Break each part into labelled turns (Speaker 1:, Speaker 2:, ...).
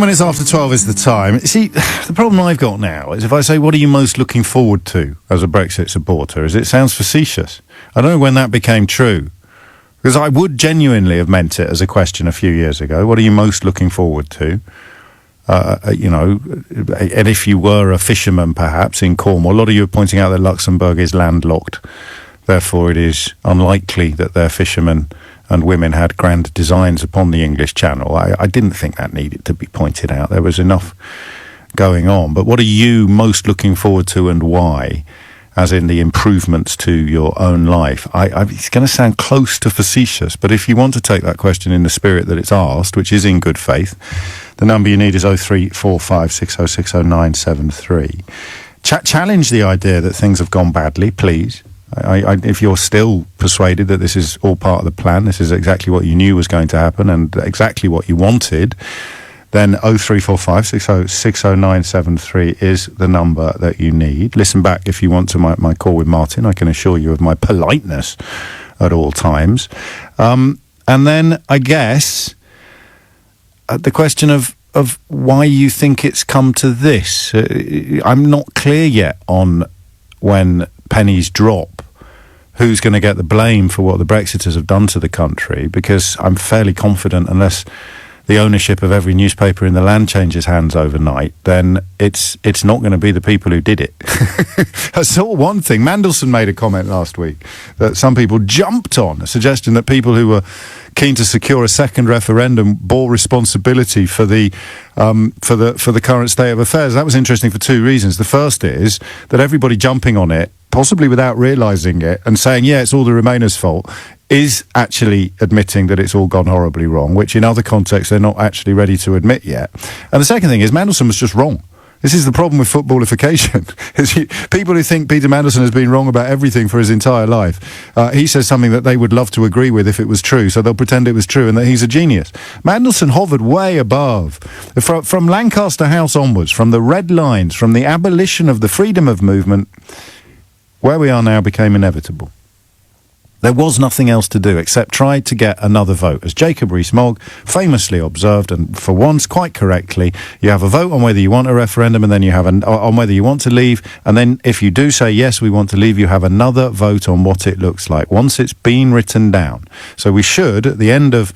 Speaker 1: minutes after 12 is the time. See, the problem I've got now is if I say, what are you most looking forward to as a Brexit supporter, is it sounds facetious. I don't know when that became true. Because I would genuinely have meant it as a question a few years ago. What are you most looking forward to? And if you were a fisherman, perhaps, in Cornwall, a lot of you are pointing out that Luxembourg is landlocked. Therefore, it is unlikely that their fishermen and women had grand designs upon the English Channel. I didn't think that needed to be pointed out. There was enough going on. But what are you most looking forward to and why, as in the improvements to your own life? It's going to sound close to facetious, but if you want to take that question in the spirit that it's asked, which is in good faith, the number you need is 03456060973. Challenge the idea that things have gone badly, please. If you're still persuaded that this is all part of the plan, this is exactly what you knew was going to happen and exactly what you wanted, then 03456060973 is the number that you need. Listen back if you want to my call with Martin. I can assure you of my politeness at all times. And then, I guess, the question of why you think it's come to this. I'm not clear yet on when pennies drop who's going to get the blame for what the Brexiters have done to the country, because I'm fairly confident unless the ownership of every newspaper in the land changes hands overnight, then it's not going to be the people who did it. I saw one thing. Mandelson made a comment last week that some people jumped on, a suggestion that people who were keen to secure a second referendum bore responsibility for the current state of affairs. That was interesting for two reasons. The first is that everybody jumping on it, possibly without realising it, and saying, yeah, it's all the Remainers' fault, is actually admitting that it's all gone horribly wrong, which in other contexts they're not actually ready to admit yet. And the second thing is Mandelson was just wrong. This is the problem with footballification. People who think Peter Mandelson has been wrong about everything for his entire life, he says something that they would love to agree with if it was true, so they'll pretend it was true and that he's a genius. Mandelson hovered way above. From Lancaster House onwards, from the Red Lines, from the abolition of the freedom of movement, where we are now became inevitable. There was nothing else to do except try to get another vote. As Jacob Rees-Mogg famously observed, and for once quite correctly, you have a vote on whether you want a referendum, and then you have on whether you want to leave, and then if you do say yes, we want to leave, you have another vote on what it looks like once it's been written down. So we should, at the end of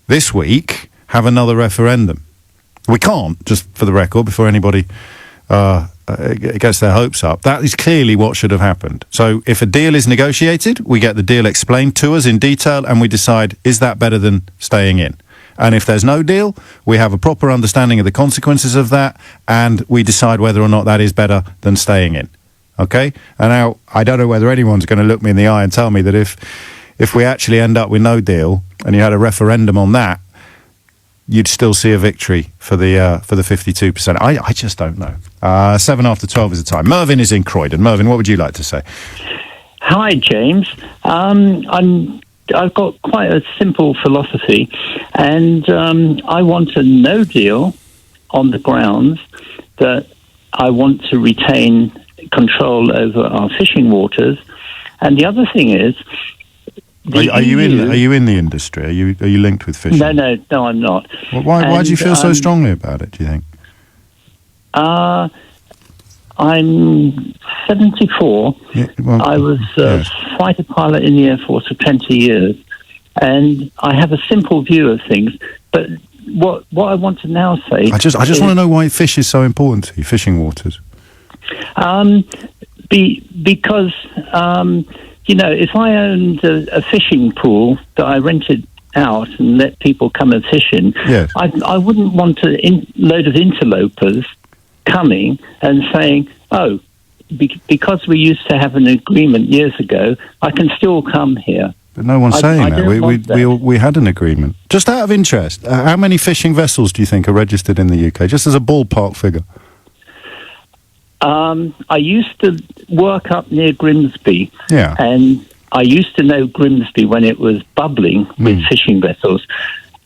Speaker 1: this week, have another referendum. We can't, just for the record, before anybody gets their hopes up. That is clearly what should have happened. So if a deal is negotiated, we get the deal explained to us in detail and we decide, is that better than staying in? And if there's no deal, we have a proper understanding of the consequences of that and we decide whether or not that is better than staying in. Okay? And now, I don't know whether anyone's going to look me in the eye and tell me that if we actually end up with no deal and you had a referendum on that, you'd still see a victory for the 52%. I just don't know. 7 after 12 is the time. Mervyn is in Croydon. Mervyn, what would you like to say?
Speaker 2: Hi, James. I've got quite a simple philosophy, and I want a no deal on the grounds that I want to retain control over our fishing waters. And the other thing is,
Speaker 1: Are you in the industry? Are you linked with fishing?
Speaker 2: No, I'm not.
Speaker 1: Well, why do you feel so strongly about it, do you think?
Speaker 2: I'm 74.
Speaker 1: Yeah, well,
Speaker 2: I was a fighter pilot in the Air Force for 20 years, and I have a simple view of things. But what I want to now say... I just want to know why fish is so important to you, fishing waters. Because... if I owned a fishing pool that I rented out and let people come and fish in,
Speaker 1: yes.
Speaker 2: I wouldn't want a load of interlopers coming and saying, because we used to have an agreement years ago, I can still come here.
Speaker 1: But no one's saying that. We had an agreement. Just out of interest, how many fishing vessels do you think are registered in the UK, just as a ballpark figure?
Speaker 2: I used to work up near Grimsby,
Speaker 1: yeah.
Speaker 2: And I used to know Grimsby when it was bubbling with fishing vessels,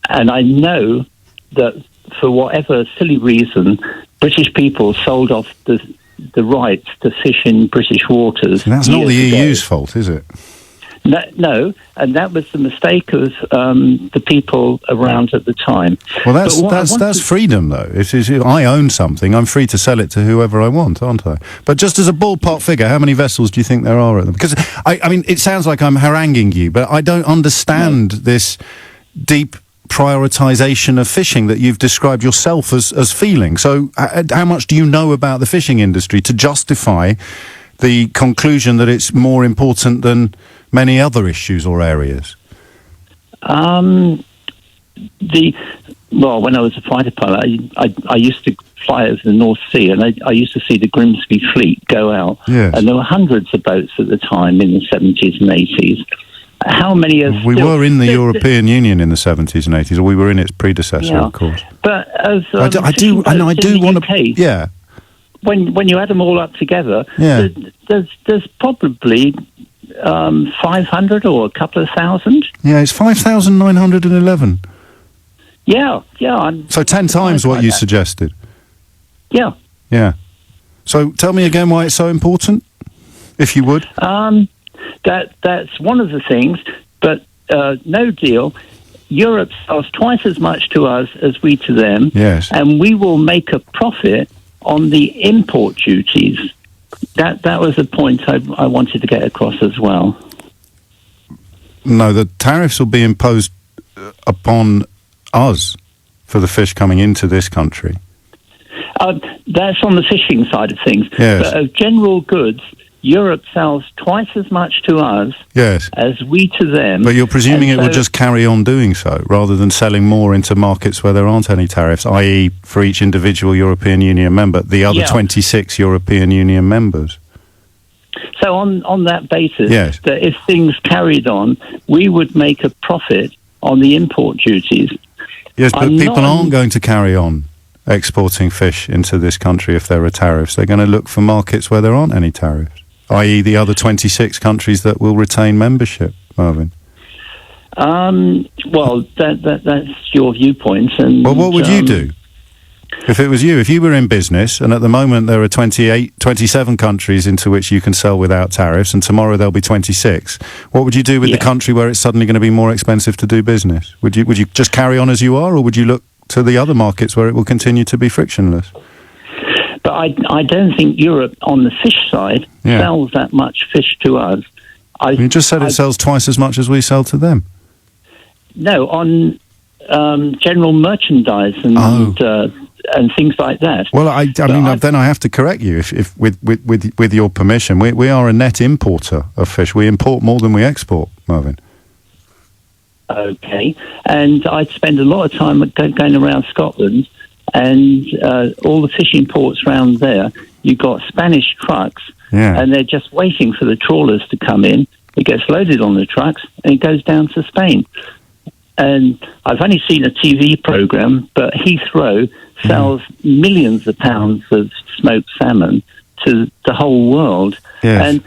Speaker 2: and I know that for whatever silly reason, British people sold off the rights to fish in British waters.
Speaker 1: And that's not the EU's fault, is it?
Speaker 2: No, and that was the mistake of the people around at the time.
Speaker 1: Well, that's freedom, though. I own something, I'm free to sell it to whoever I want, aren't I? But just as a ballpark figure, how many vessels do you think there are at them? Because, I mean, it sounds like I'm haranguing you, but I don't understand this deep prioritisation of fishing that you've described yourself as feeling. So how much do you know about the fishing industry to justify the conclusion that it's more important than many other issues or areas?
Speaker 2: Well, when I was a fighter pilot, I used to fly over the North Sea, and I used to see the Grimsby fleet go out.
Speaker 1: Yes.
Speaker 2: And there were hundreds of boats at the time in the 70s and 80s. How many of
Speaker 1: we were in the European Union in the 70s and 80s, or we were in its predecessor, of course.
Speaker 2: But as
Speaker 1: I do want to. Yeah.
Speaker 2: When you add them all up together, there's probably 500 or a couple of thousand.
Speaker 1: Yeah, it's 5,911.
Speaker 2: Yeah.
Speaker 1: So 10 times what you suggested.
Speaker 2: Yeah.
Speaker 1: Yeah. So tell me again why it's so important, if you would.
Speaker 2: That's one of the things, but no deal. Europe sells twice as much to us as we to them,
Speaker 1: yes,
Speaker 2: and we will make a profit on the import duties. That was a point I wanted to get across as well.
Speaker 1: No, the tariffs will be imposed upon us for the fish coming into this country.
Speaker 2: That's on the fishing side of things.
Speaker 1: Yes.
Speaker 2: But of general goods, Europe sells twice as much to us as we to them.
Speaker 1: But you're presuming it will just carry on doing so, rather than selling more into markets where there aren't any tariffs, i.e. for each individual European Union member, the other 26 European Union members.
Speaker 2: So on that basis,
Speaker 1: that
Speaker 2: if things carried on, we would make a profit on the import duties.
Speaker 1: Yes, but people aren't going to carry on exporting fish into this country if there are tariffs. They're going to look for markets where there aren't any tariffs, i.e. the other 26 countries that will retain membership, Marvin.
Speaker 2: Well, that's your viewpoint. And
Speaker 1: well, what would you do? If it was you, if you were in business, and at the moment there are 27 countries into which you can sell without tariffs, and tomorrow there'll be 26, what would you do with the country where it's suddenly going to be more expensive to do business? Would you just carry on as you are, or would you look to the other markets where it will continue to be frictionless?
Speaker 2: But I don't think Europe, on the fish side, sells that much fish to us.
Speaker 1: You just said it sells twice as much as we sell to them. No,
Speaker 2: on general merchandise and things like that.
Speaker 1: Well, I mean, then I have to correct you. If with your permission, we are a net importer of fish. We import more than we export, Marvin.
Speaker 2: Okay, and I spend a lot of time going around Scotland, and all the fishing ports around there. You've got Spanish trucks, and they're just waiting for the trawlers to come in. It gets loaded on the trucks, and it goes down to Spain. And I've only seen a TV program, but Heathrow sells millions of pounds of smoked salmon to the whole world.
Speaker 1: Yes. And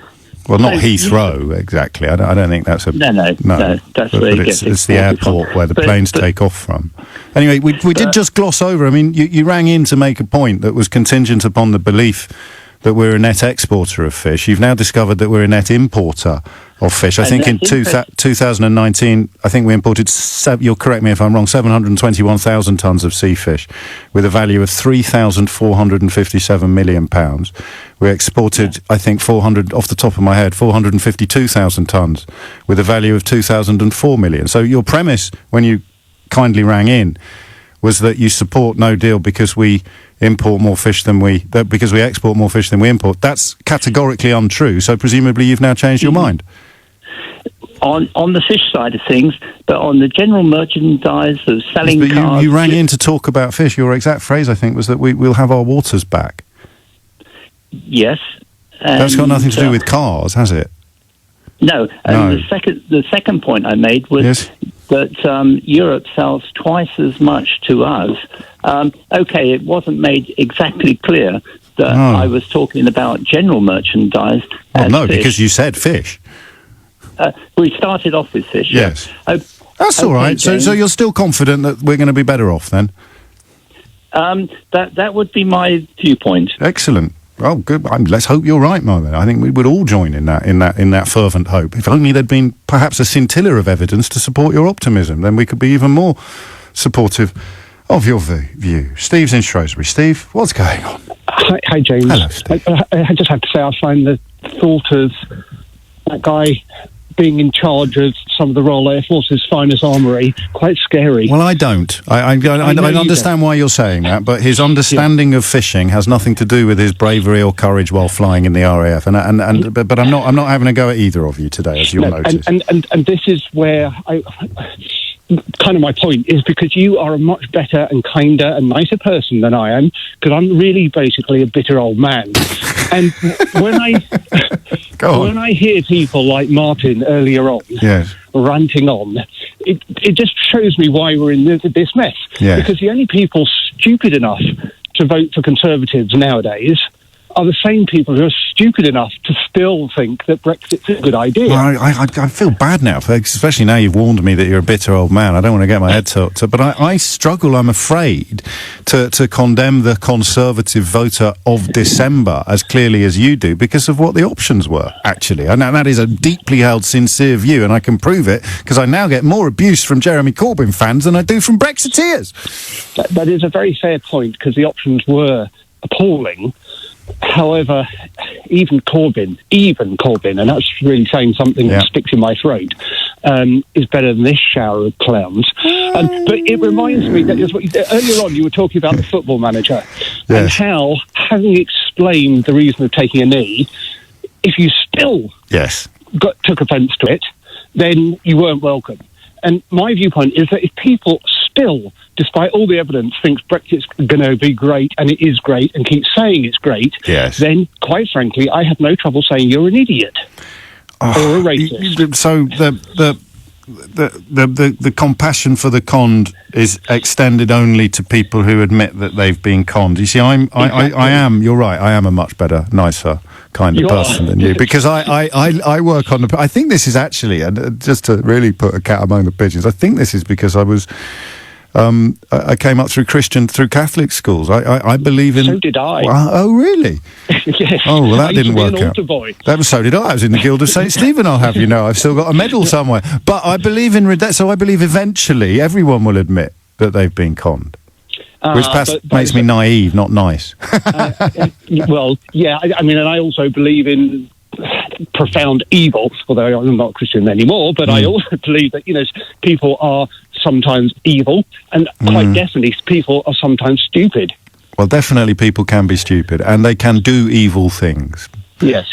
Speaker 1: well, not Heathrow exactly. I don't think that's a
Speaker 2: no. That's where it gets.
Speaker 1: It's the airport where the planes take off from. Anyway, we did just gloss over. I mean, you rang in to make a point that was contingent upon the belief that we're a net exporter of fish. You've now discovered that we're a net importer of fish. I think in 2019, I think we imported, you'll correct me if I'm wrong, 721,000 tonnes of sea fish with a value of £3,457 million. We exported, I think, 400, off the top of my head, 452,000 tonnes with a value of 2,004 million. So your premise, when you kindly rang in, was that you support no deal because we import more fish than because we export more fish than we import. That's categorically untrue. So presumably you've now changed your mind.
Speaker 2: On the fish side of things, but on the general merchandise of selling cars...
Speaker 1: You rang in to talk about fish. Your exact phrase, I think, was that we'll have our waters back.
Speaker 2: Yes.
Speaker 1: That's got nothing to do with cars, has it?
Speaker 2: No. And the second point I made was that Europe sells twice as much to us. Okay, it wasn't made exactly clear that I was talking about general merchandise.
Speaker 1: Well, no, fish. Because you said fish.
Speaker 2: We started off with fish.
Speaker 1: Yes. That's all right. So you're still confident that we're going to be better off then?
Speaker 2: That would be my viewpoint.
Speaker 1: Excellent. Well, good. Let's hope you're right, Marvin. I think we would all join in that fervent hope. If only there'd been perhaps a scintilla of evidence to support your optimism, then we could be even more supportive of your view. Steve's in Shrewsbury. Steve, what's going on?
Speaker 3: Hi, James.
Speaker 1: Hello, Steve.
Speaker 3: I just have to say I find the thought of that guy being in charge of some of the Royal Air Force's finest armoury quite scary.
Speaker 1: Well, I don't. I understand why you're saying that, but his understanding of fishing has nothing to do with his bravery or courage while flying in the RAF. But I'm not having a go at either of you today, as you'll notice.
Speaker 3: And this is where kind of my point is, because you are a much better and kinder and nicer person than I am, because I'm really basically a bitter old man. And when I hear people like Martin earlier on,
Speaker 1: yes,
Speaker 3: ranting on, it just shows me why we're in this mess.
Speaker 1: Yes.
Speaker 3: Because the only people stupid enough to vote for Conservatives nowadays are the same people who are stupid enough to still think that Brexit's a good idea.
Speaker 1: Well, I feel bad now, especially now you've warned me that you're a bitter old man. I don't want to get my head tilted, but I struggle, I'm afraid, to condemn the Conservative voter of December as clearly as you do because of what the options were, actually. And that is a deeply held, sincere view, and I can prove it because I now get more abuse from Jeremy Corbyn fans than I do from Brexiteers.
Speaker 3: That is a very fair point, because the options were appalling. However, even Corbyn, and that's really saying something that sticks in my throat, is better than this shower of clowns. But it reminds me that earlier on you were talking about the football manager and how, having explained the reason of taking a knee, if you still took offence to it, then you weren't welcome. And my viewpoint is that if people still, despite all the evidence, thinks Brexit's going to be great, and it is great, and keep saying it's great, then, quite frankly, I have no trouble saying you're an idiot or a racist.
Speaker 1: So the compassion for the conned is extended only to people who admit that they've been conned. You see, I am. You're right. I am a much better, nicer kind of person than you, because I work on the. I think this is actually, and just to really put a cat among the pigeons, I think this is because I was. I came up through Catholic schools. I believe in.
Speaker 3: So did I.
Speaker 1: Well, oh, really?
Speaker 3: Yes.
Speaker 1: Oh, well, that didn't work out.
Speaker 3: That was
Speaker 1: so did I. I was in the Guild of St. Stephen, I'll have you know. I've still got a medal somewhere. But I believe in so I believe eventually everyone will admit that they've been conned. Which perhaps makes me naive, not nice.
Speaker 3: Well, yeah, I mean, and I also believe in profound evil, although I'm not a Christian anymore, but I also believe that, people are sometimes evil, and quite definitely people are sometimes stupid.
Speaker 1: Well, definitely people can be stupid, and they can do evil things.
Speaker 3: Yes.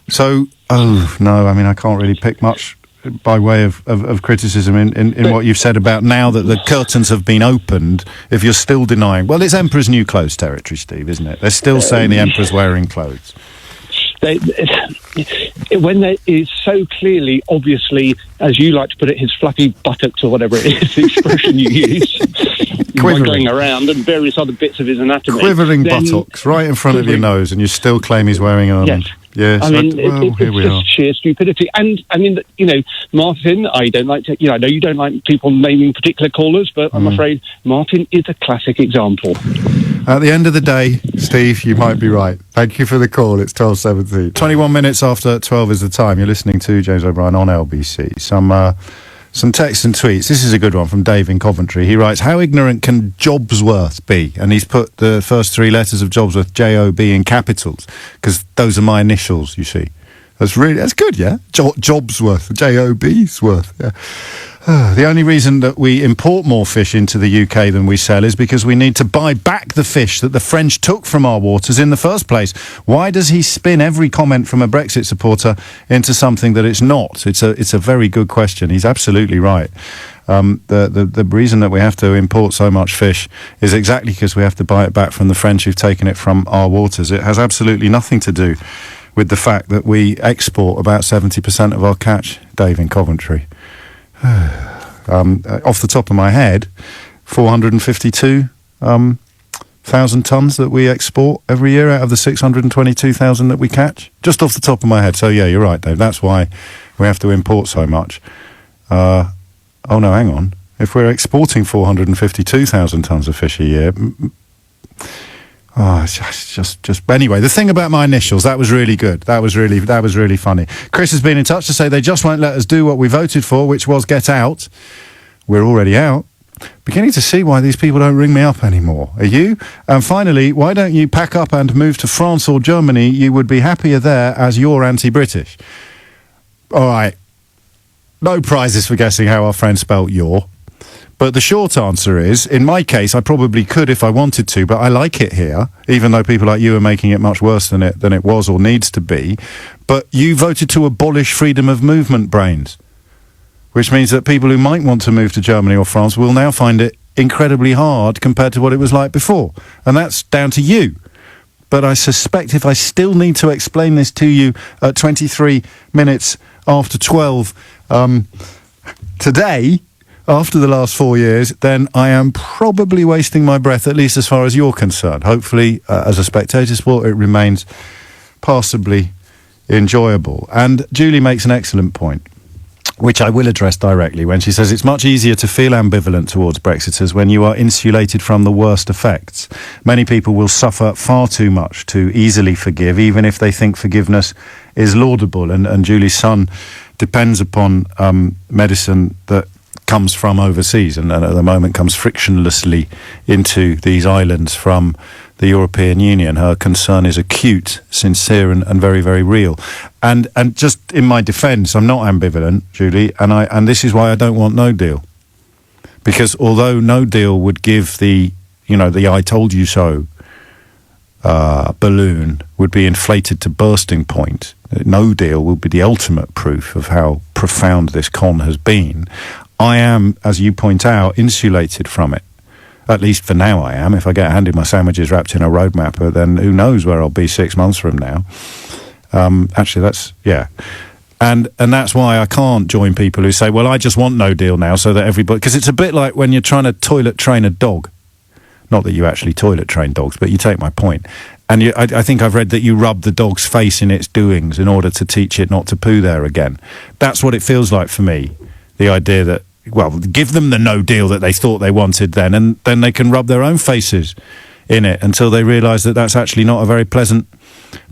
Speaker 1: So, no, I mean, I can't really pick much by way of criticism in what you've said about now that the curtains have been opened, if you're still denying. Well, it's Emperor's New Clothes territory, Steve, isn't it? They're still saying the Emperor's wearing clothes.
Speaker 3: When there is so clearly, obviously, as you like to put it, his fluffy buttocks or whatever it is, the expression you use, going around, and various other bits of his anatomy.
Speaker 1: Quivering buttocks right in front of your nose, and you still claim he's wearing an ornament. Yes,
Speaker 3: I mean, it's just sheer stupidity. And I mean, Martin, I don't like to, I know you don't like people naming particular callers, but I'm afraid Martin is a classic example.
Speaker 1: At the end of the day, Steve, you might be right. Thank you for the call. It's 12:17. 21 minutes after 12 is the time. You're listening to James O'Brien on LBC. Some texts and tweets. This is a good one from Dave in Coventry. He writes, how ignorant can Jobsworth be? And he's put the first three letters of Jobsworth, J-O-B, in capitals, because those are my initials, you see. That's good, yeah? Jobsworth, J-O-B's worth, yeah. The only reason that we import more fish into the UK than we sell is because we need to buy back the fish that the French took from our waters in the first place. Why does he spin every comment from a Brexit supporter into something that it's not? It's a very good question. He's absolutely right. The reason that we have to import so much fish is exactly because we have to buy it back from the French who've taken it from our waters. It has absolutely nothing to do with the fact that we export about 70% of our catch, Dave in Coventry. Off the top of my head, 452,000 tonnes that we export every year out of the 622,000 that we catch. Just off the top of my head. So, yeah, you're right, Dave. That's why we have to import so much. Oh, no, hang on. If we're exporting 452,000 tonnes of fish a year, Oh, it's just. Anyway, the thing about my initials, that was really good. That was really funny. Chris has been in touch to say they just won't let us do what we voted for, which was get out. We're already out. Beginning to see why these people don't ring me up anymore. Are you? And finally, why don't you pack up and move to France or Germany? You would be happier there as you're anti-British. All right. No prizes for guessing how our friend spelt your. But the short answer is, in my case, I probably could if I wanted to, but I like it here, even though people like you are making it much worse than it was or needs to be. But you voted to abolish freedom of movement, brains, which means that people who might want to move to Germany or France will now find it incredibly hard compared to what it was like before. And that's down to you. But I suspect if I still need to explain this to you at 23 minutes after 12 today, after the last 4 years, then I am probably wasting my breath, at least as far as you're concerned. Hopefully, as a spectator sport, it remains passably enjoyable. And Julie makes an excellent point, which I will address directly, when she says it's much easier to feel ambivalent towards Brexiters when you are insulated from the worst effects. Many people will suffer far too much to easily forgive, even if they think forgiveness is laudable. And Julie's son depends upon medicine that comes from overseas and at the moment comes frictionlessly into these islands from the European Union. Her concern is acute, sincere and very, very real. And just in my defence, I'm not ambivalent, Julie, and this is why I don't want no deal. Because although no deal would give the I told you so balloon would be inflated to bursting point, no deal will be the ultimate proof of how profound this con has been. I am, as you point out, insulated from it. At least for now I am. If I get handed my sandwiches wrapped in a road mapper, then who knows where I'll be 6 months from now. Actually, that's, yeah. And that's why I can't join people who say, well, I just want no deal now so that everybody... Because it's a bit like when you're trying to toilet train a dog. Not that you actually toilet train dogs, but you take my point. And I think I've read that you rub the dog's face in its doings in order to teach it not to poo there again. That's what it feels like for me. The idea that, well, give them the no deal that they thought they wanted then, and then they can rub their own faces in it until they realise that that's actually not a very pleasant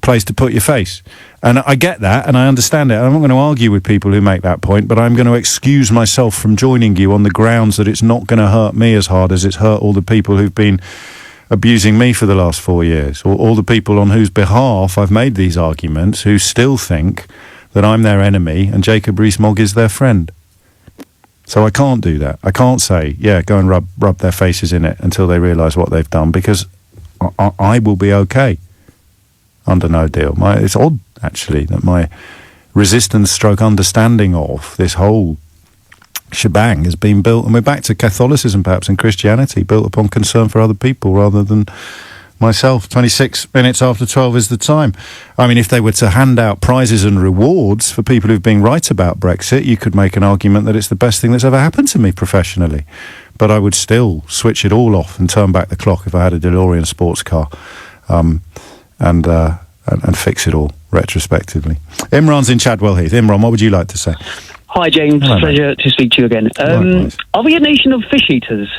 Speaker 1: place to put your face. And I get that, and I understand it. I'm not going to argue with people who make that point, but I'm going to excuse myself from joining you on the grounds that it's not going to hurt me as hard as it's hurt all the people who've been abusing me for the last 4 years, or all the people on whose behalf I've made these arguments who still think that I'm their enemy and Jacob Rees-Mogg is their friend. So I can't do that. I can't say, yeah, go and rub their faces in it until they realise what they've done, because I will be okay under no deal. It's odd, actually, that my resistance stroke understanding of this whole shebang has been built, and we're back to Catholicism perhaps and Christianity, built upon concern for other people rather than myself. 26 minutes after 12 is the time. I mean, if they were to hand out prizes and rewards for people who've been right about Brexit, you could make an argument that it's the best thing that's ever happened to me professionally. But I would still switch it all off and turn back the clock if I had a DeLorean sports car, and fix it all retrospectively. Imran's in Chadwell Heath. Imran, what would you like to say?
Speaker 4: Hi, James.
Speaker 1: Hello,
Speaker 4: Pleasure to speak to you again. Are we a nation of fish eaters?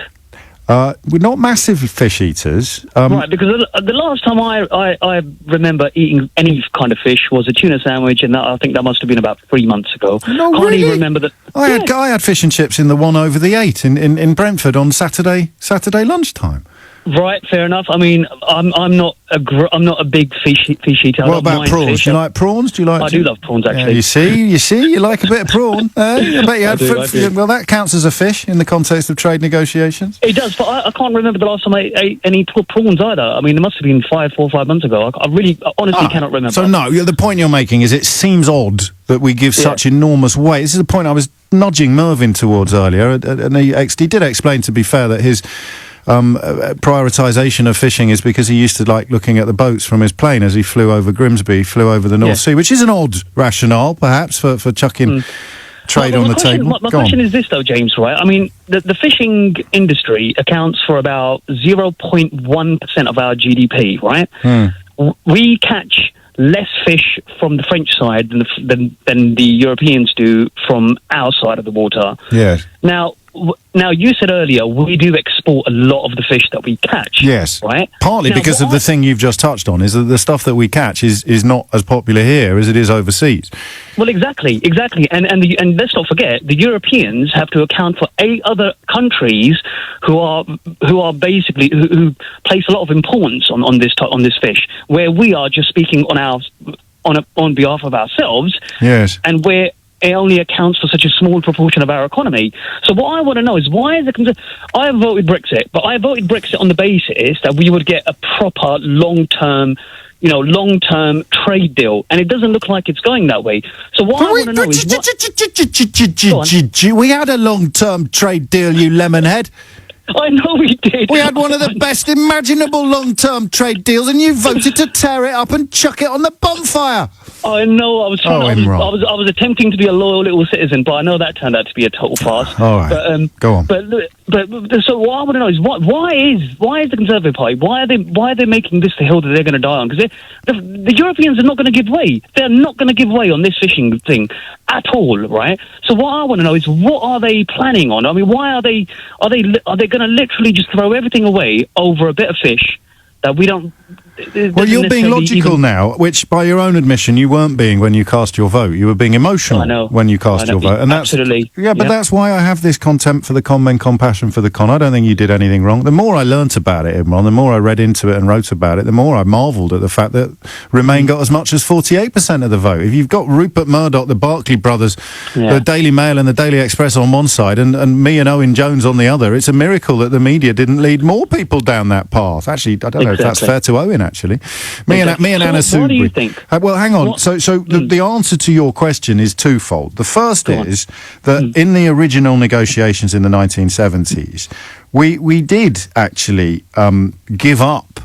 Speaker 1: We're not massive fish eaters.
Speaker 4: Right, because the last time I remember eating any kind of fish was a tuna sandwich, and I think that must have been about 3 months ago.
Speaker 1: No,
Speaker 4: Can't
Speaker 1: really?
Speaker 4: even remember that.
Speaker 1: I had fish and chips in the one over the 8 in Brentford on Saturday lunchtime.
Speaker 4: Right, fair enough. I mean, I'm not a big fish eater.
Speaker 1: What about prawns? Do you like prawns? Do you like?
Speaker 4: I do love prawns, actually.
Speaker 1: Yeah, you see, you like a bit of prawn. I bet you had.
Speaker 4: I do.
Speaker 1: Well, that counts as a fish in the context of trade negotiations.
Speaker 4: It does, but I can't remember the last time I ate any prawns either. I mean, it must have been 4 or 5 months ago. I really, honestly, cannot remember.
Speaker 1: So no, the point you're making is it seems odd that we give such enormous weight. This is a point I was nudging Mervyn towards earlier, and he did explain, to be fair, that his prioritisation of fishing is because he used to like looking at the boats from his plane as he flew over Grimsby, flew over the North Sea, which is an odd rationale, perhaps, for chucking trade on the table.
Speaker 4: My question is this, though, James, right? I mean, the fishing industry accounts for about 0.1% of our GDP, right? We catch less fish from the French side than the Europeans do from our side of the water.
Speaker 1: Yes.
Speaker 4: Now, now you said earlier we do export a lot of the fish that we catch.
Speaker 1: Yes,
Speaker 4: right.
Speaker 1: Partly now, because of the thing you've just touched on, is that the stuff that we catch is not as popular here as it is overseas.
Speaker 4: Well, exactly, and let's not forget the Europeans have to account for 8 other countries who are basically who place a lot of importance on this fish, where we are just speaking on behalf of ourselves.
Speaker 1: Yes,
Speaker 4: and where it only accounts for such a small proportion of our economy. So what I want to know is why is it? I have voted Brexit, but I voted Brexit on the basis that we would get a proper long-term trade deal, and it doesn't look like it's going that way. So what I want to know is
Speaker 1: we had a long-term trade deal, you lemonhead.
Speaker 4: I know we did.
Speaker 1: We had one of the best imaginable long-term trade deals, and you voted to tear it up and chuck it on the bonfire.
Speaker 4: I know. I was trying. I was attempting to be a loyal little citizen, but I know that turned out to be a total farce.
Speaker 1: All right. Go on.
Speaker 4: But so what I want to know is why is the Conservative Party, why are they making this the hill that they're going to die on? Because the Europeans are not going to give way. They're not going to give way on this fishing thing at all, right? So what I want to know is what are they planning on? I mean, why are they going to literally just throw everything away over a bit of fish that we don't?
Speaker 1: Well, you're being logical now, which by your own admission you weren't being when you cast your vote. You were being emotional when you cast your vote. And
Speaker 4: absolutely.
Speaker 1: That's why I have this contempt for the con, men compassion for the con. I don't think you did anything wrong. The more I learnt about it, Imran, the more I read into it and wrote about it, the more I marvelled at the fact that Remain got as much as 48% of the vote. If you've got Rupert Murdoch, the Barclay brothers, the Daily Mail and the Daily Express on one side and me and Owen Jones on the other, it's a miracle that the media didn't lead more people down that path. Actually, I don't know if that's fair to Owen, actually. Me and Anna Soubry.
Speaker 4: What do you think?
Speaker 1: Well, hang on. The answer to your question is twofold. The first is that in the original negotiations in the 1970s, we did actually give up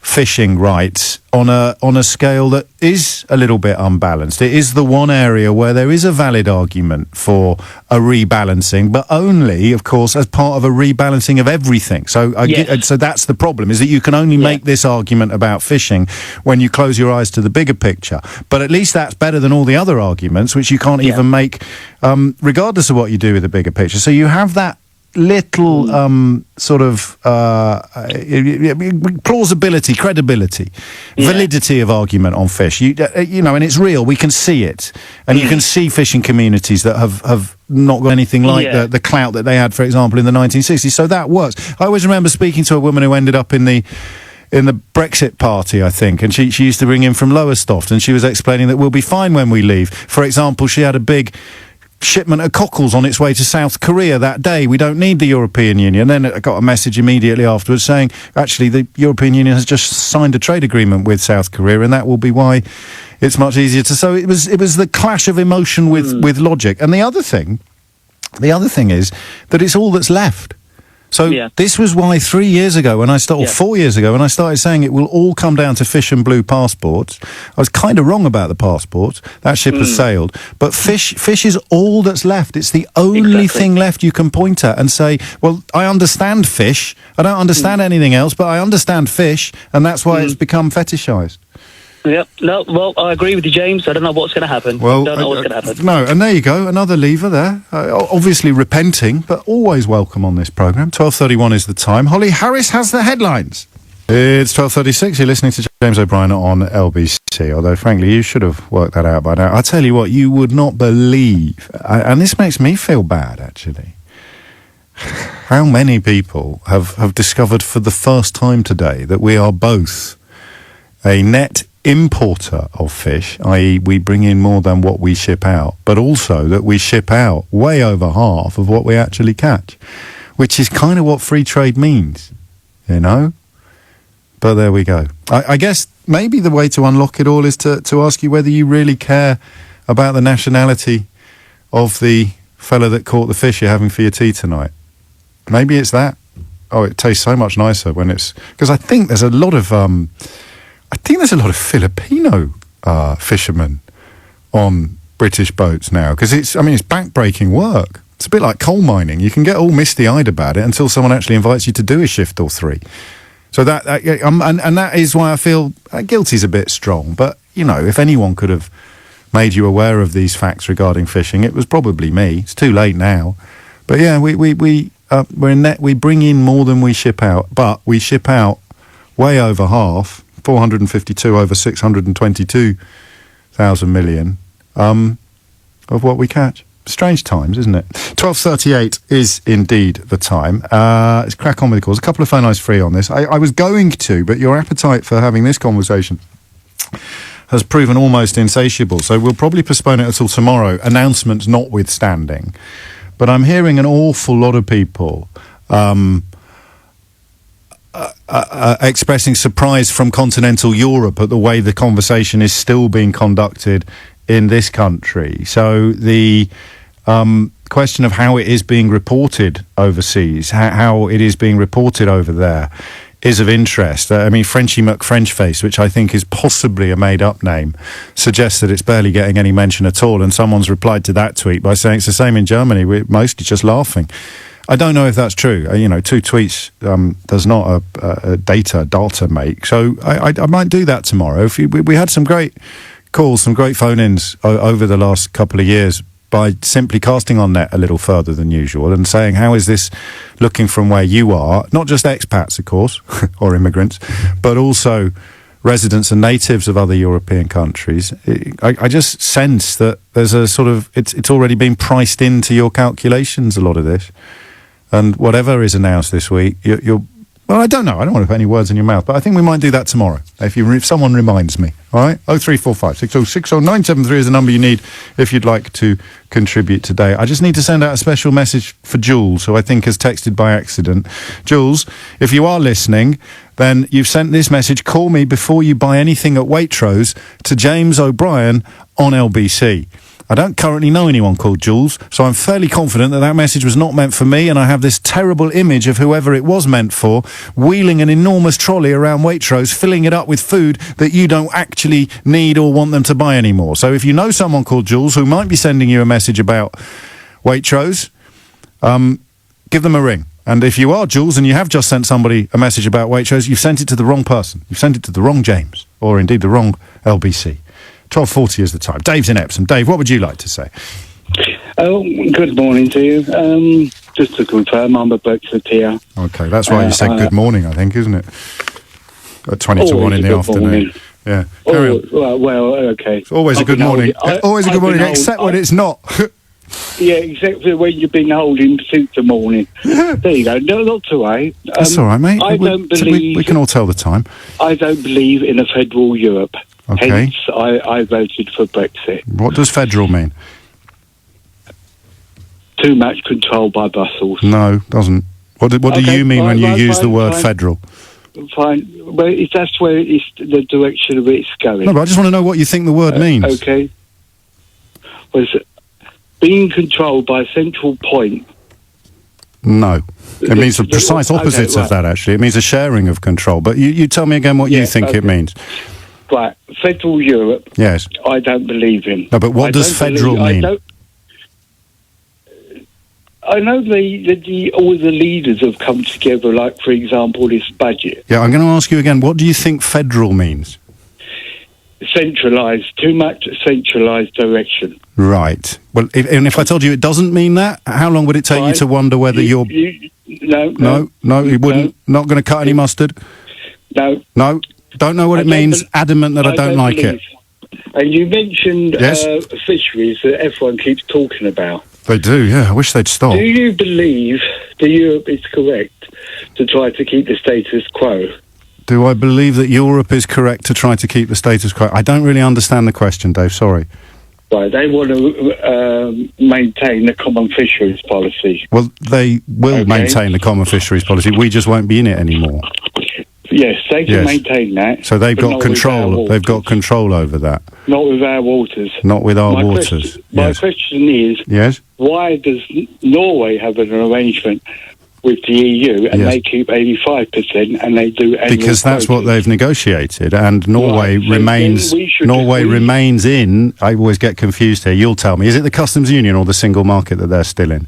Speaker 1: fishing rights on a scale that is a little bit unbalanced. It is the one area where there is a valid argument for a rebalancing, but only, of course, as part of a rebalancing of everything. So so that's the problem, is that you can only make this argument about fishing when you close your eyes to the bigger picture. But at least that's better than all the other arguments, which you can't even make, regardless of what you do with the bigger picture. So you have that little sort of plausibility, credibility, validity of argument on fish. You know, and it's real. We can see it, and you can see fishing communities that have not got anything like the clout that they had, for example, in the 1960s. So that works. I always remember speaking to a woman who ended up in the Brexit party, I think, and she used to bring in from Lowestoft, and she was explaining that we'll be fine when we leave. For example, she had a big shipment of cockles on its way to South Korea that day. We don't need the European Union. Then I got a message immediately afterwards saying, actually, the European Union has just signed a trade agreement with South Korea, and that will be why it's much easier to. So it was the clash of emotion with logic. And the other thing is that it's all that's left. So this was why 3 years ago, when I started, 4 years ago, when I started saying it will all come down to fish and blue passports, I was kind of wrong about the passports. That ship has sailed. But fish is all that's left. It's the only thing left you can point at and say, well, I understand fish. I don't understand anything else, but I understand fish, and that's why it's become fetishized.
Speaker 4: Yep. No, well, I agree with you, James. I don't know what's going to happen.
Speaker 1: Well,
Speaker 4: don't know what's going to happen.
Speaker 1: No, and there you go, another lever there. Obviously repenting, but always welcome on this programme. 12:31 is the time. Holly Harris has the headlines. It's 12:36. You're listening to James O'Brien on LBC, although, frankly, you should have worked that out by now. I tell you what, you would not believe, and this makes me feel bad, actually, how many people have discovered for the first time today that we are both a net importer of fish, i.e. we bring in more than what we ship out, but also that we ship out way over half of what we actually catch, which is kind of what free trade means, you know? But there we go. I guess maybe the way to unlock it all is to ask you whether you really care about the nationality of the fella that caught the fish you're having for your tea tonight. Maybe it's that. Oh, it tastes so much nicer when it's... Because I think there's a lot of... Filipino fishermen on British boats now, because it's back-breaking work. It's a bit like coal mining. You can get all misty-eyed about it until someone actually invites you to do a shift or three. So and that is why I feel guilty's a bit strong. But, you know, if anyone could have made you aware of these facts regarding fishing, it was probably me. It's too late now. But yeah, we're in net. We bring in more than we ship out, but we ship out way over half, 452 over 622,000 million of what we catch. Strange times, isn't it? 12:38 is indeed the time. Let's crack on with the calls. A couple of phone lines free on this. I was going to, but your appetite for having this conversation has proven almost insatiable. So we'll probably postpone it until tomorrow, announcements notwithstanding. But I'm hearing an awful lot of people expressing surprise from continental Europe at the way the conversation is still being conducted in this country. So the question of how it is being reported overseas, how it is being reported over there, is of interest. I mean, Frenchy McFrenchface, which I think is possibly a made-up name, suggests that it's barely getting any mention at all, and someone's replied to that tweet by saying it's the same in Germany. We're mostly just laughing. I don't know if that's true. Two tweets does not a data make. So I might do that tomorrow. We had some great calls, some great phone-ins over the last couple of years by simply casting on net a little further than usual and saying, how is this looking from where you are? Not just expats, of course, or immigrants, but also residents and natives of other European countries. I just sense that there's a sort of, it's already been priced into your calculations, a lot of this. And whatever is announced this week, you're well, I don't know. I don't want to put any words in your mouth, but I think we might do that tomorrow if someone reminds me. All right, 0345 6060 973 is the number you need if you'd like to contribute today. I just need to send out a special message for Jules, who I think has texted by accident. Jules, if you are listening, then you've sent this message: call me before you buy anything at Waitrose, to James O'Brien on LBC. I don't currently know anyone called Jules, so I'm fairly confident that message was not meant for me, and I have this terrible image of whoever it was meant for, wheeling an enormous trolley around Waitrose, filling it up with food that you don't actually need or want them to buy anymore. So if you know someone called Jules who might be sending you a message about Waitrose, give them a ring. And if you are Jules and you have just sent somebody a message about Waitrose, you've sent it to the wrong person. You've sent it to the wrong James, or indeed the wrong LBC. 12:40 is the time. Dave's in Epsom. Dave, what would you like to say?
Speaker 5: Oh, good morning to you. Just to confirm, I'm a Brexiteer.
Speaker 1: Okay, that's why you said good morning, I think, isn't it? At 20 to 1 in the afternoon.
Speaker 5: Morning.
Speaker 1: Yeah. Carry on.
Speaker 5: Well, okay.
Speaker 1: It's always a good morning. Always a good morning, except when it's not.
Speaker 5: Yeah, exactly when you've been holding since the morning. There you go. No, not to worry.
Speaker 1: That's all right, mate.
Speaker 5: I don't believe...
Speaker 1: We can all tell the time.
Speaker 5: I don't believe in a federal Europe.
Speaker 1: Okay.
Speaker 5: Hence, I voted for Brexit.
Speaker 1: What does federal mean?
Speaker 5: Too much control by Brussels.
Speaker 1: No, doesn't. What do you mean when you use the word federal?
Speaker 5: Fine. Well, that's where it's the direction of it's going.
Speaker 1: No, but I just want to know what you think the word means.
Speaker 5: Okay. Was being controlled by a central point.
Speaker 1: No. It means the precise opposites of that, actually. It means a sharing of control. But you tell me again what you think it means.
Speaker 5: Right. Federal Europe.
Speaker 1: Yes.
Speaker 5: I don't believe in.
Speaker 1: No, but what does federal mean?
Speaker 5: I know all the leaders have come together, like, for example, this budget.
Speaker 1: Yeah, I'm going to ask you again, what do you think federal means?
Speaker 5: Centralised. Too much centralised direction.
Speaker 1: Right. Well, if I told you it doesn't mean that, how long would it take you to wonder whether you're... No, you wouldn't? No. Not going to cut any mustard?
Speaker 5: No.
Speaker 1: No? Don't know what it means, adamant that I don't like it.
Speaker 5: And you mentioned fisheries that everyone keeps talking about.
Speaker 1: They do, yeah. I wish they'd stop.
Speaker 5: Do you believe that Europe is correct to try to keep the status quo?
Speaker 1: Do I believe that Europe is correct to try to keep the status quo? I don't really understand the question, Dave, sorry.
Speaker 5: Right, they want to maintain the common fisheries policy.
Speaker 1: Well, they will maintain the common fisheries policy. We just won't be in it anymore.
Speaker 5: Yes, they can maintain that.
Speaker 1: So they've got control. They've got control over that.
Speaker 5: Not with our waters.
Speaker 1: Not with our waters.
Speaker 5: My question is, why does Norway have an arrangement with the EU and they keep 85% and they do annual
Speaker 1: because that's what they've negotiated, and Norway remains in. I always get confused here. You'll tell me. Is it the customs union or the single market that they're still in?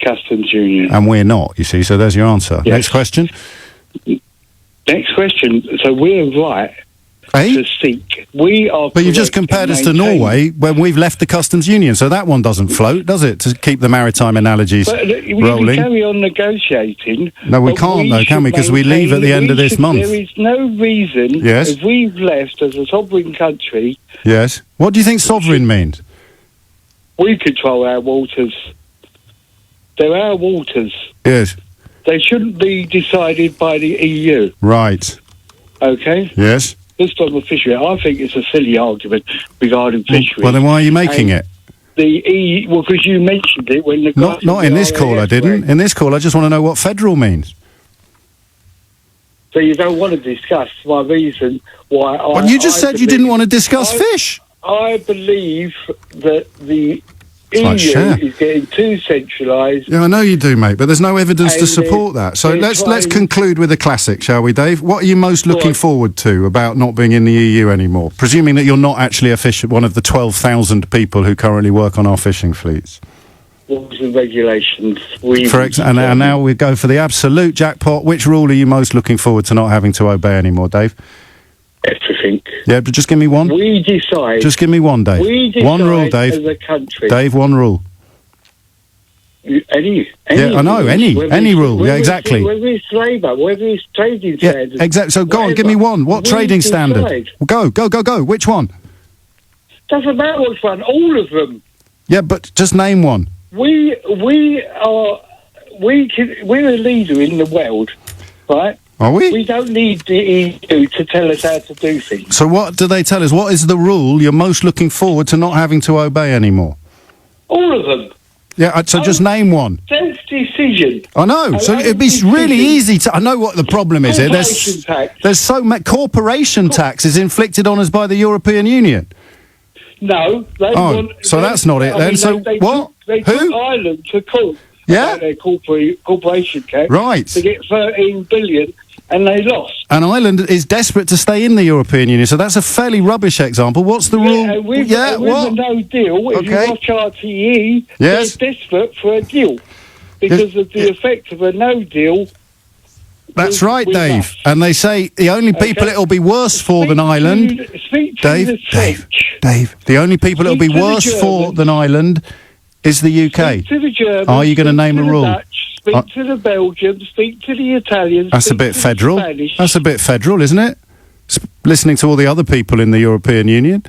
Speaker 5: Customs union.
Speaker 1: And we're not. You see. So there's your answer.
Speaker 5: Yes.
Speaker 1: Next question.
Speaker 5: Next question. So we're right to seek. We are.
Speaker 1: But you just compared us to Norway when we've left the customs union, so that one doesn't float, does it? To keep the maritime analogies rolling.
Speaker 5: We carry on negotiating.
Speaker 1: No, we can't, though, can we? Because we leave at the end of this month.
Speaker 5: There is no reason.
Speaker 1: Yes.
Speaker 5: If we've left as a sovereign country.
Speaker 1: Yes. What do you think sovereign means?
Speaker 5: We control our waters. They're our waters.
Speaker 1: Yes.
Speaker 5: They shouldn't be decided by the EU.
Speaker 1: Right.
Speaker 5: Okay?
Speaker 1: Yes.
Speaker 5: Just on the fishery, I think it's a silly argument regarding fishery.
Speaker 1: Well, then why are you making it?
Speaker 5: The EU, well, because you mentioned it when the guy...
Speaker 1: Not in this call, I didn't. In this call, I just want to know what federal means.
Speaker 5: So you don't want to discuss my reason why
Speaker 1: Well, you just said you didn't want to discuss fish.
Speaker 5: I believe that the EU
Speaker 1: like share.
Speaker 5: is getting too centralised.
Speaker 1: Yeah, I know you do, mate, but there's no evidence to support that. So let's conclude with a classic, shall we, Dave? What are you most looking forward to about not being in the EU anymore? Presuming that you're not actually one of the 12,000 people who currently work on our fishing fleets.
Speaker 5: Rules and regulations.
Speaker 1: And now we go for the absolute jackpot. Which rule are you most looking forward to not having to obey anymore, Dave?
Speaker 5: Everything.
Speaker 1: Yeah, but just give me one.
Speaker 5: We decide.
Speaker 1: Just give me one, Dave.
Speaker 5: We decide
Speaker 1: one rule, Dave.
Speaker 5: as a country.
Speaker 1: Dave, one rule.
Speaker 5: Any
Speaker 1: yeah, I know,
Speaker 5: rules.
Speaker 1: any rule. Yeah, exactly.
Speaker 5: Whether it's labour, whether it's trading standards.
Speaker 1: Yeah, exactly. So go on, give me one. What trading standard? Go. Which one?
Speaker 5: Doesn't matter which one. All of them.
Speaker 1: Yeah, but just name one.
Speaker 5: We're a leader in the world, right?
Speaker 1: Are we?
Speaker 5: We don't need the EU to tell us how to do things.
Speaker 1: So what do they tell us? What is the rule you're most looking forward to not having to obey anymore?
Speaker 5: All of them.
Speaker 1: Yeah, so just name one.
Speaker 5: Self-decision.
Speaker 1: I know. So it'd be really easy to... I know what the problem is here. There's so much... Corporation tax is inflicted on us by the European Union.
Speaker 5: No.
Speaker 1: So that's not it then. So what?
Speaker 5: They took Ireland to court.
Speaker 1: Yeah?
Speaker 5: Their corporation tax.
Speaker 1: Right.
Speaker 5: To get 13 billion, and they lost.
Speaker 1: And Ireland is desperate to stay in the European Union, so that's a fairly rubbish example. What's the rule?
Speaker 5: With a no deal, if you watch RTE, they're desperate for a deal. Because of the effect of a no deal.
Speaker 1: That's right, Dave. And they say the only people it'll be worse for than Ireland... Dave, the only people it'll be worse for than Ireland... is the UK.
Speaker 5: Speak to the Germans,
Speaker 1: are you going to name a rule?
Speaker 5: Dutch, speak to the Belgians, speak to the Italians.
Speaker 1: That's a bit federal. That's a bit federal, isn't it? Listening to all the other people in the European Union.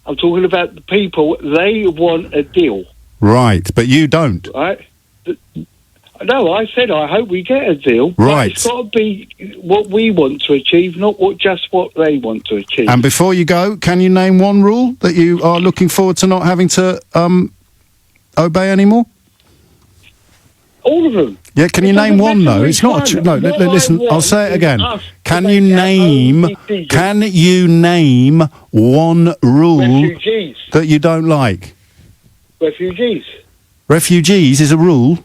Speaker 5: I'm talking about the people. They want a deal.
Speaker 1: Right, but you don't.
Speaker 5: Right? No, I said I hope we get a deal.
Speaker 1: Right.
Speaker 5: But it's got to be what we want to achieve, not just what they want to achieve.
Speaker 1: And before you go, can you name one rule that you are looking forward to not having to... obey anymore?
Speaker 5: All of them.
Speaker 1: Yeah, can you name one though? It's not a... No, listen, I'll say it again. Can you name one rule that you don't like?
Speaker 5: Refugees.
Speaker 1: Refugees is a rule?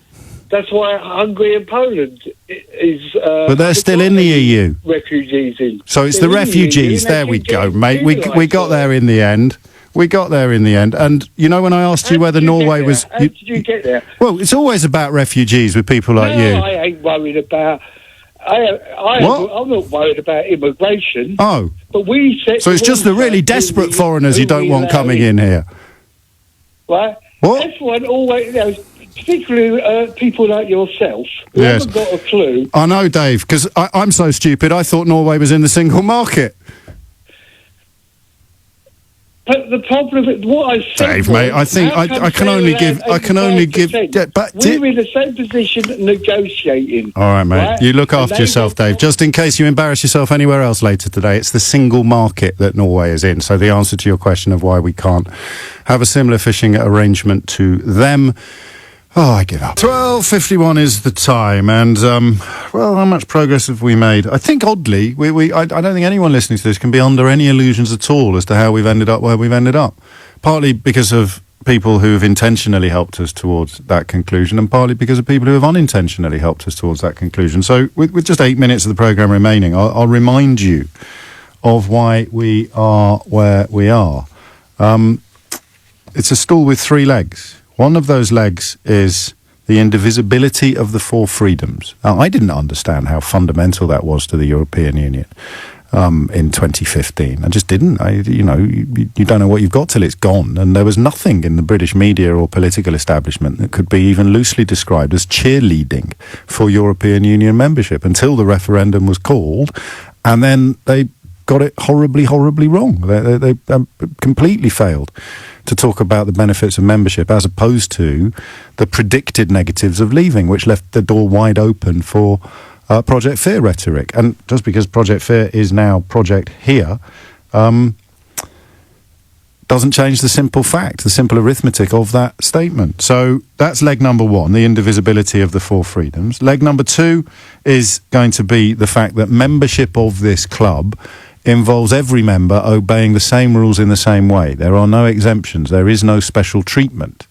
Speaker 5: That's why Hungary and Poland is...
Speaker 1: but they're still in the EU.
Speaker 5: Refugees in.
Speaker 1: So it's the refugees. There we go, mate. We got there in the end. We got there in the end. And, you know, when I asked you whether Norway was...
Speaker 5: How did you get there?
Speaker 1: Well, it's always about refugees with people like you.
Speaker 5: I ain't worried about... I'm not worried about immigration.
Speaker 1: Oh.
Speaker 5: But we set...
Speaker 1: So it's just the really desperate foreigners you don't want coming in here.
Speaker 5: Right?
Speaker 1: What?
Speaker 5: Everyone always... particularly people like yourself who haven't got a clue.
Speaker 1: I know, Dave, because I'm so stupid. I thought Norway was in the single market.
Speaker 5: But the problem, what I said,
Speaker 1: Dave, mate, I think I can only give. Yeah, but
Speaker 5: we're in the same position negotiating.
Speaker 1: All right, mate. Right? You look after yourself, Dave. Just in case you embarrass yourself anywhere else later today, it's the single market that Norway is in. So the answer to your question of why we can't have a similar fishing arrangement to them. Oh, I give up. 12:51 is the time, and well, how much progress have we made? I think oddly, I don't think anyone listening to this can be under any illusions at all as to how we've ended up where we've ended up. Partly because of people who have intentionally helped us towards that conclusion, and partly because of people who have unintentionally helped us towards that conclusion. So, with just 8 minutes of the programme remaining, I'll remind you of why we are where we are. It's a stool with 3 legs. One of those legs is the indivisibility of the 4 freedoms. Now, I didn't understand how fundamental that was to the European Union. in 2015. I just didn't. You don't know what you've got till it's gone. And there was nothing in the British media or political establishment that could be even loosely described as cheerleading for European Union membership until the referendum was called. And then they got it horribly, horribly wrong. They completely failed to talk about the benefits of membership as opposed to the predicted negatives of leaving, which left the door wide open for Project Fear rhetoric. And just because Project Fear is now Project Here doesn't change the simple fact, the simple arithmetic of that statement. So that's leg number one, the indivisibility of the four freedoms. Leg number two is going to be the fact that membership of this club involves every member obeying the same rules in the same way. There are no exemptions. There is no special treatment.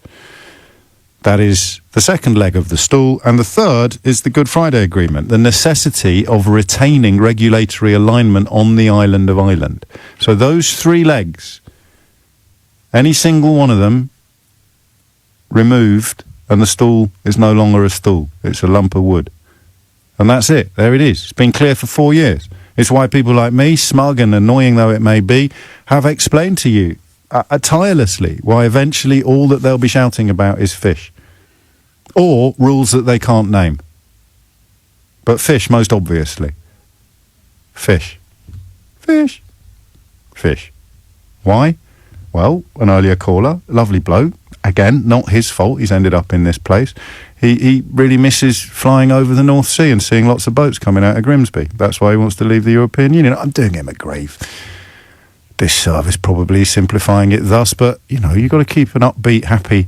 Speaker 1: That is the second leg of the stool. And the third is the Good Friday Agreement, the necessity of retaining regulatory alignment on the island of Ireland. So those three legs, any single one of them removed, and the stool is no longer a stool. It's a lump of wood. And that's it. There it is. It's been clear for 4 years. It's why people like me, smug and annoying though it may be, have explained to you tirelessly why eventually all that they'll be shouting about is fish. Or rules that they can't name. But fish, most obviously. Fish. Fish. Fish. Why? Well, an earlier caller, lovely bloke, again, not his fault, he's ended up in this place. He really misses flying over the North Sea and seeing lots of boats coming out of Grimsby. That's why he wants to leave the European Union. I'm doing him a grave disservice, probably simplifying it thus, but, you've got to keep an upbeat, happy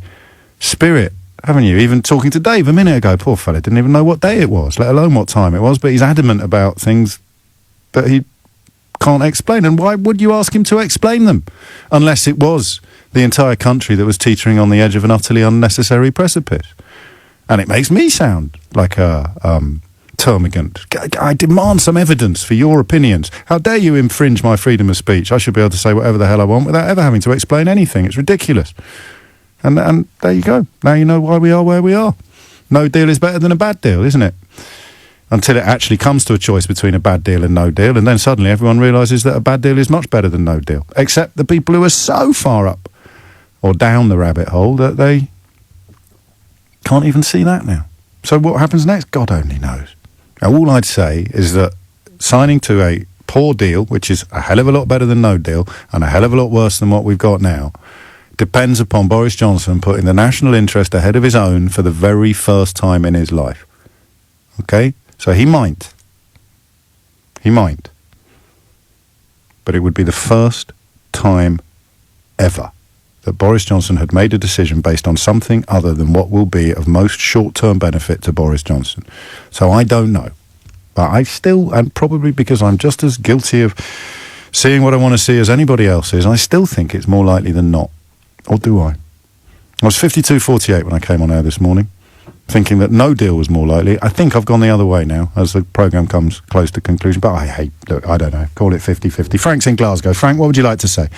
Speaker 1: spirit, haven't you? Even talking to Dave a minute ago, poor fella didn't even know what day it was, let alone what time it was, but he's adamant about things that he can't explain. And why would you ask him to explain them? Unless it was the entire country that was teetering on the edge of an utterly unnecessary precipice. And it makes me sound like a termagant. I demand some evidence for your opinions. How dare you infringe my freedom of speech? I should be able to say whatever the hell I want without ever having to explain anything. It's ridiculous. And there you go. Now you know why we are where we are. No deal is better than a bad deal, isn't it? Until it actually comes to a choice between a bad deal and no deal, and then suddenly everyone realises that a bad deal is much better than no deal. Except the people who are so far up or down the rabbit hole that they can't even see that now. So what happens next? God only knows. Now, all I'd say is that signing to a poor deal, which is a hell of a lot better than no deal, and a hell of a lot worse than what we've got now, depends upon Boris Johnson putting the national interest ahead of his own for the very first time in his life. Okay? So he might. But it would be the first time ever that Boris Johnson had made a decision based on something other than what will be of most short-term benefit to Boris Johnson. So I don't know. But I still, and probably because I'm just as guilty of seeing what I want to see as anybody else is, I still think it's more likely than not. Or do I? I was 52-48 when I came on air this morning, thinking that no deal was more likely. I think I've gone the other way now as the programme comes close to conclusion. But I don't know, call it 50-50. Frank's in Glasgow. Frank, what would you like to say?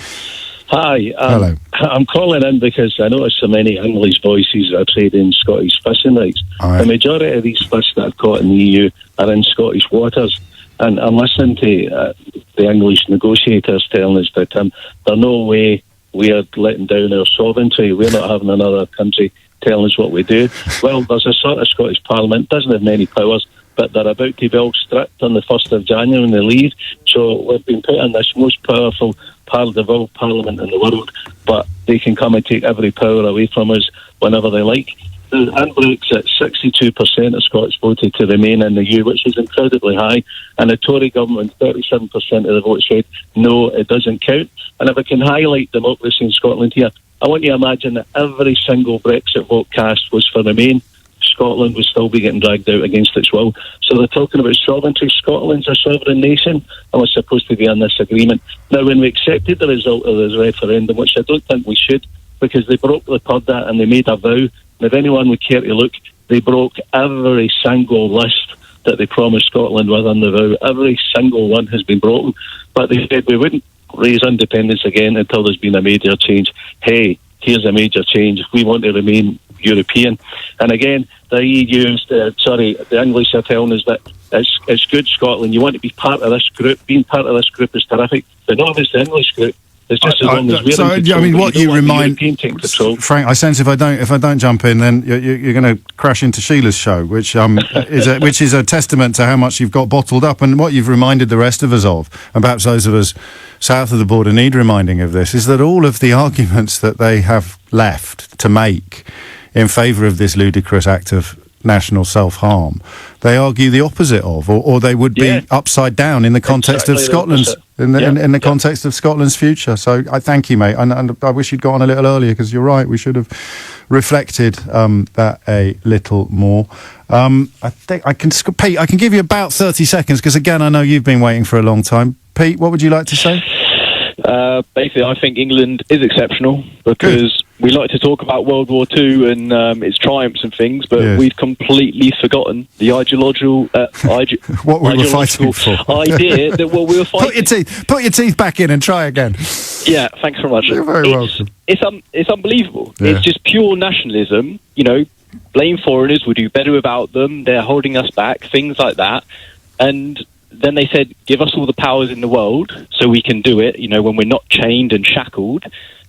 Speaker 6: Hi.
Speaker 1: Hello.
Speaker 6: I'm calling in because I noticed so many English voices are trading Scottish fishing rights. The majority of these fish that are caught in the EU are in Scottish waters. And I'm listening to the English negotiators telling us that there's no way we are letting down our sovereignty. We're not having another country telling us what we do. Well, there's a sort of Scottish Parliament, doesn't have many powers, but they're about to be all stripped on the 1st of January when they leave. So we've been put in this most powerful parliament in the world, but they can come and take every power away from us whenever they like. In Brexit, 62% of Scots voted to remain in the EU, which is incredibly high, and the Tory government, 37% of the votes said, no, it doesn't count. And if I can highlight democracy in Scotland here, I want you to imagine that every single Brexit vote cast was for remain. Scotland would still be getting dragged out against its will. So they're talking about sovereignty. Scotland's a sovereign nation and we're supposed to be on this agreement. Now, when we accepted the result of this referendum, which I don't think we should, because they broke the purdah and they made a vow, and if anyone would care to look, they broke every single list that they promised Scotland within the vow. Every single one has been broken. But they said we wouldn't raise independence again until there's been a major change. Hey, here's a major change. We want to remain European. And again, the the English are telling us that it's good, Scotland. You want to be part of this group. Being part of this group is terrific. But not if it's the English group. It's just as long as we're in control.
Speaker 1: I mean, what you remind,
Speaker 6: Frank,
Speaker 1: I sense if I don't jump in, then you're going to crash into Sheila's show, which is a testament to how much you've got bottled up. And what you've reminded the rest of us of, and perhaps those of us south of the border need reminding of this, is that all of the arguments that they have left to make in favour of this ludicrous act of national self-harm, they argue the opposite of, or they would be upside down in the context of Scotland's in the context of Scotland's future. So I thank you, mate, and I wish you'd got on a little earlier, because you're right, we should have reflected that a little more. I think Pete, I can give you about 30 seconds, because again, I know you've been waiting for a long time. Pete, what would you like to say?
Speaker 7: Basically, I think England is exceptional because we like to talk about World War II and its triumphs and things, but we've completely forgotten the ideological
Speaker 1: what we were fighting for.
Speaker 7: Idea that we were fighting.
Speaker 1: Put your teeth back in and try again.
Speaker 7: Yeah, thanks very much.
Speaker 1: You're very welcome.
Speaker 7: It's unbelievable.
Speaker 1: Yeah.
Speaker 7: It's just pure nationalism. You know, blame foreigners. We'll do better without them. They're holding us back. Things like that, and then they said, give us all the powers in the world so we can do it, you know, when we're not chained and shackled.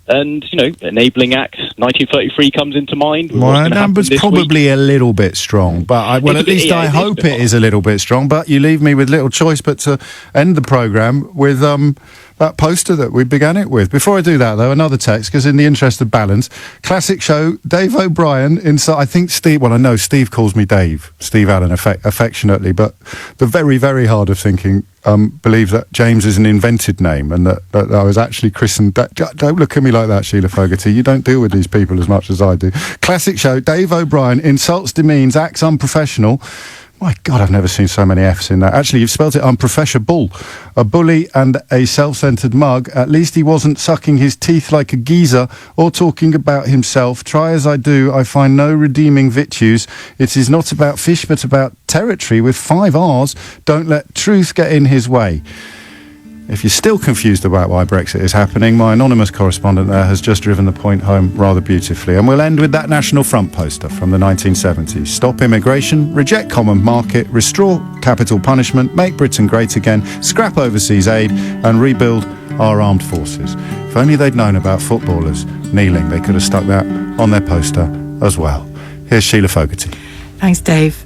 Speaker 7: And, you know, Enabling Act 1933 comes into mind.
Speaker 1: Well, that number's probably a little bit strong, but I hope it is a little bit strong. But you leave me with little choice but to end the programme with that poster that we began it with. Before I do that, though, another text, because in the interest of balance, classic show, Dave O'Brien, I think Steve, well, I know Steve calls me Dave, Steve Allen affectionately, but the very, very hard of thinking believes that James is an invented name and that I was actually christened. Don't look at me like that, Sheila Fogarty. You don't deal with these people as much as I do. Classic show, Dave O'Brien insults, demeans, acts unprofessional. My God, I've never seen so many F's in that. Actually, you've spelt it unprofessional. A bully and a self-centred mug. At least he wasn't sucking his teeth like a geezer or talking about himself. Try as I do, I find no redeeming virtues. It is not about fish, but about territory with 5 R's. Don't let truth get in his way. If you're still confused about why Brexit is happening, my anonymous correspondent there has just driven the point home rather beautifully. And we'll end with that National Front poster from the 1970s. Stop immigration, reject common market, restore capital punishment, make Britain great again, scrap overseas aid and rebuild our armed forces. If only they'd known about footballers kneeling, they could have stuck that on their poster as well. Here's Sheila Fogarty.
Speaker 8: Thanks, Dave.